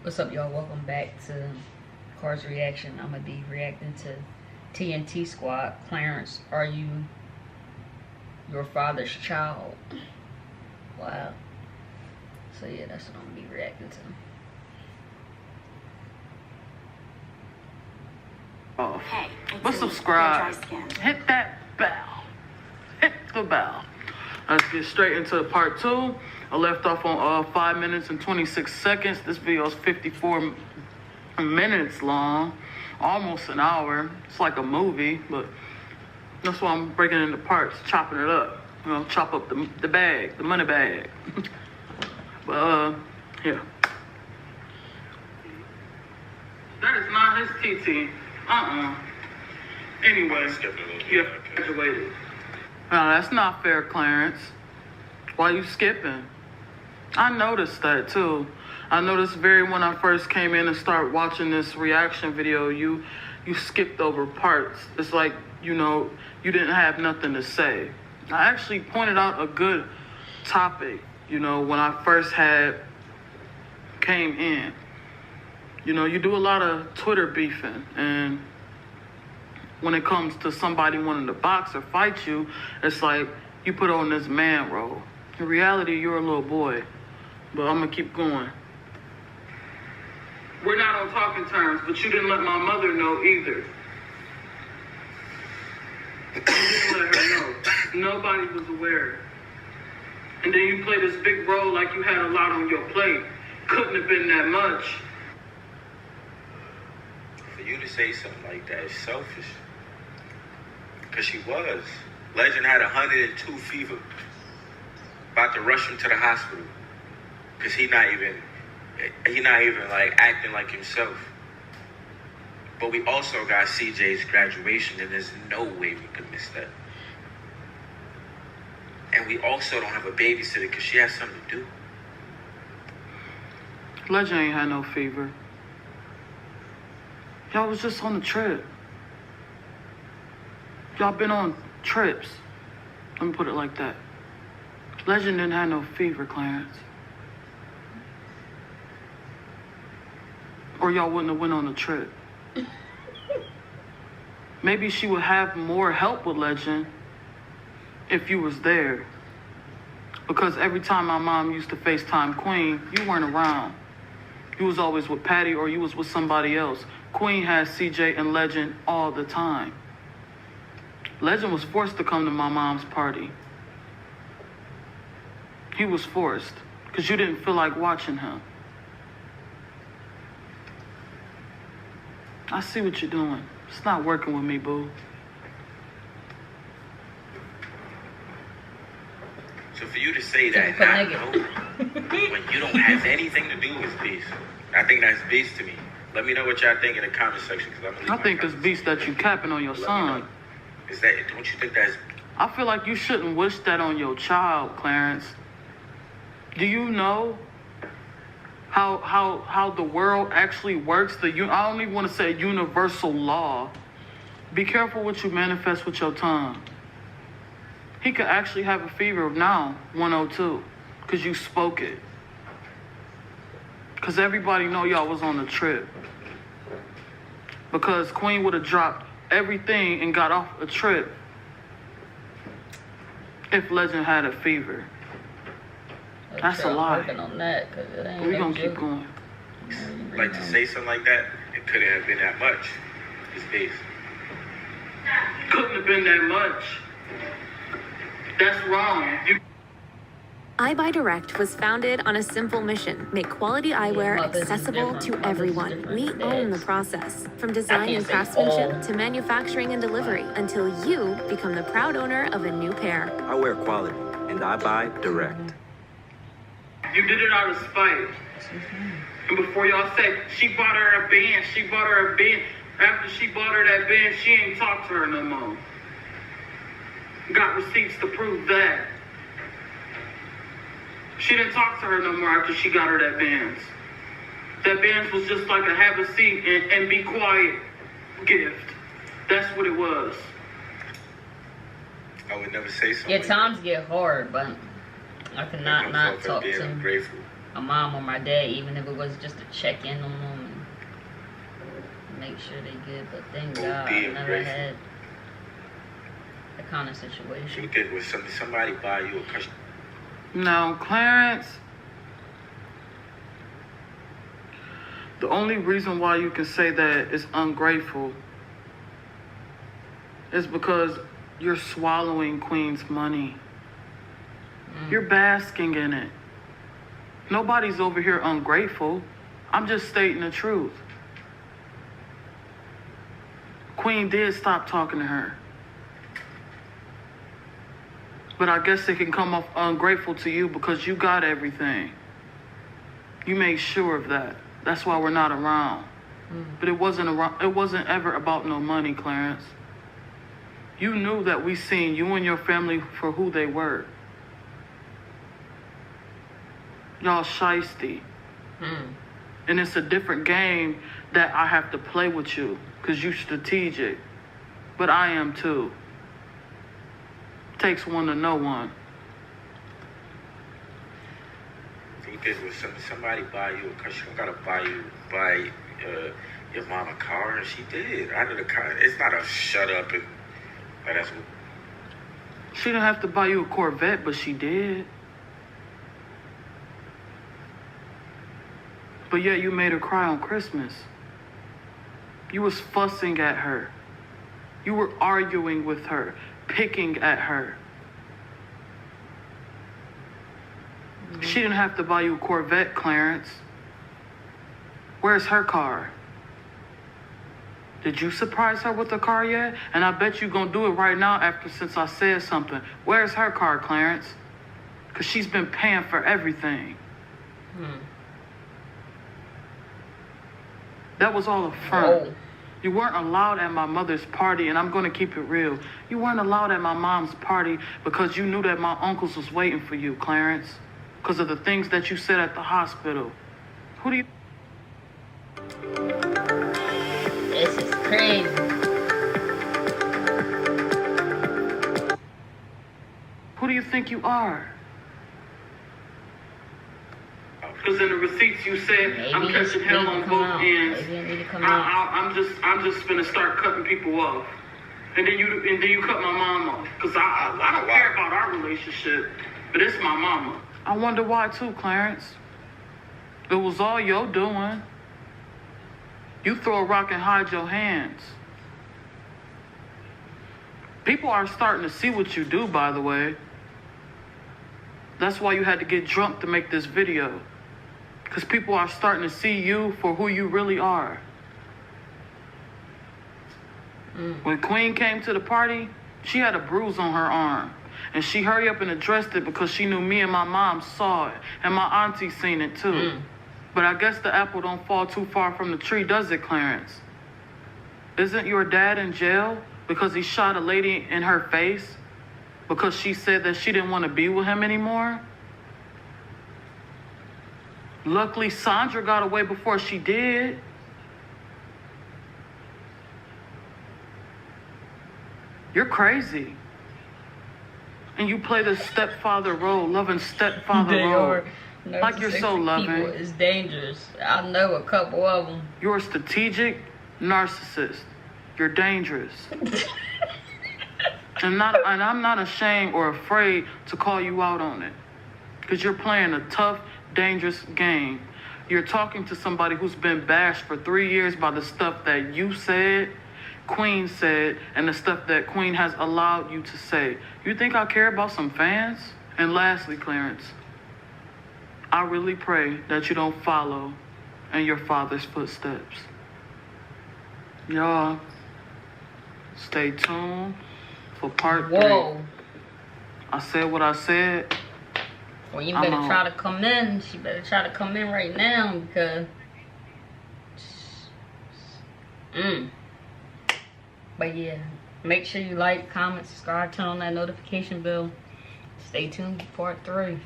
What's up, y'all? Welcome back to Cars Reaction. I'm gonna be reacting to TNT Squad. Clarence, are you your father's child? Wow. So yeah, that's what I'm gonna be reacting to. Oh, but subscribe. Hit that bell. Hit the bell. Let's get straight into part 2. I left off on 5 minutes and 26 seconds. This video is 54 minutes long, almost an hour. It's like a movie, but that's why I'm breaking it into parts, chopping it up. You know, chop up the bag, the money bag. But yeah. That is not his TT. Anyway, yeah, graduated. No, that's not fair, Clarence. Why you skipping? I noticed that too. I noticed when I first came in and started watching this reaction video, you skipped over parts. It's like, you know, you didn't have nothing to say. I actually pointed out a good topic, you know, when I first came in. You know, you do a lot of Twitter beefing, and when it comes to somebody wanting to box or fight you, it's like you put on this man role. In reality, you're a little boy. But I'm gonna keep going. We're not on talking terms, but you didn't let my mother know either. You didn't let her know. Nobody was aware. And then you play this big role like you had a lot on your plate. Couldn't have been that much. For you to say something like that is selfish. Because she was. Legend had 102 fever. About to rush him to the hospital. Because he not even like acting like himself. But we also got CJ's graduation, and there's no way we could miss that. And we also don't have a babysitter because she has something to do. Legend ain't had no fever. Y'all was just on the trip. Y'all been on trips. Let me put it like that. Legend didn't have no fever, Clarence. Or y'all wouldn't have went on the trip. Maybe she would have more help with Legend if you was there. Because every time my mom used to FaceTime Queen, you weren't around. You was always with Patty or you was with somebody else. Queen had CJ and Legend all the time. Legend was forced to come to my mom's party. He was forced because you didn't feel like watching him. I see what you're doing. It's not working with me, boo. So for you to say that not when you don't have anything to do with beast, I think that's beast to me. Let me know what y'all think in the comment section. I think it's beast that you capping on your son. Is that, don't you think that's... I feel like you shouldn't wish that on your child, Clarence. Do you know how the world actually works? I don't even want to say universal law. Be careful what you manifest with your tongue. He could actually have a fever now, 102, because you spoke it. Because everybody know y'all was on the trip. Because Queen would have dropped everything and got off a trip if Legend had a fever. That's a lie. We're going to keep going. Like, to say something like that, it couldn't have been that much. It's base. Couldn't have been that much. That's wrong. iBuyDirect was founded on a simple mission: make quality eyewear accessible to everyone. We own the process, from design and craftsmanship to manufacturing and delivery, until you become the proud owner of a new pair. I wear quality, and I buy direct. You did it out of spite. And before y'all say, she bought her a band, after she bought her that band, she ain't talked to her no more. Got receipts to prove that. She didn't talk to her no more after she got her that bands. That bands was just like a have a seat and be quiet gift. That's what it was. I would never say something. Yeah, like times that. get hard, but I cannot not talk to him. Grateful. my mom or my dad, even if it was just to check in on them and make sure they good. But thank God I never had that kind of situation. You think with somebody buy you a custom? No, Clarence. The only reason why you can say that is ungrateful is because you're swallowing Queen's money. You're basking in it. Nobody's over here ungrateful. I'm just stating the truth. Queen did stop talking to her. But I guess it can come off ungrateful to you because you got everything. You made sure of that. That's why we're not around. But it wasn't ever about no money, Clarence. You knew that we seen you and your family for who they were. Y'all shiesty. And it's a different game that I have to play with you because you strategic. But I am too. Takes one to know one. You think with somebody buy you a car, she don't gotta buy your mom a car, and she did. Out of the car, it's not a shut up and that's what. She didn't have to buy you a Corvette, but she did. But yet you made her cry on Christmas. You was fussing at her. You were arguing with her, picking at her. She didn't have to buy you a Corvette, Clarence. Where's her car? Did you surprise her with the car yet? And I bet you gonna do it right now since I said something. Where's her car, Clarence? Because she's been paying for everything. That was all a front. You weren't allowed at my mother's party, and I'm going to keep it real. You weren't allowed at my mom's party because you knew that my uncles was waiting for you, Clarence. Because of the things that you said at the hospital. Who do you... This is crazy. Who do you think you are? Because in the receipts you said I'm catching hell on both ends. I'm just gonna start cutting people off, and then you cut my mom off. Because I don't care about our relationship, but it's my mama. I wonder why too, Clarence. It was all your doing. You throw a rock and hide your hands. People are starting to see what you do, by the way. That's why you had to get drunk to make this video. Because people are starting to see you for who you really are. When Queen came to the party, she had a bruise on her arm. And she hurried up and addressed it because she knew me and my mom saw it. And my auntie seen it too. But I guess the apple don't fall too far from the tree, does it, Clarence? Isn't your dad in jail because he shot a lady in her face? Because she said that she didn't want to be with him anymore? Luckily, Sandra got away before she did. You're crazy. And you play the stepfather role, loving stepfather role. Like you're so loving. It's dangerous. I know a couple of them. You're a strategic narcissist. You're dangerous. And I'm not ashamed or afraid to call you out on it. Because you're playing a tough, dangerous game. You're talking to somebody who's been bashed for 3 years by the stuff that you said, Queen said, and the stuff that Queen has allowed you to say. You think I care about some fans? And lastly, Clarence, I really pray that you don't follow in your father's footsteps. Y'all, stay tuned for part 3. I said what I said. Well, you better try to come in. She better try to come in right now because... But yeah, make sure you like, comment, subscribe, turn on that notification bell. Stay tuned for part 3.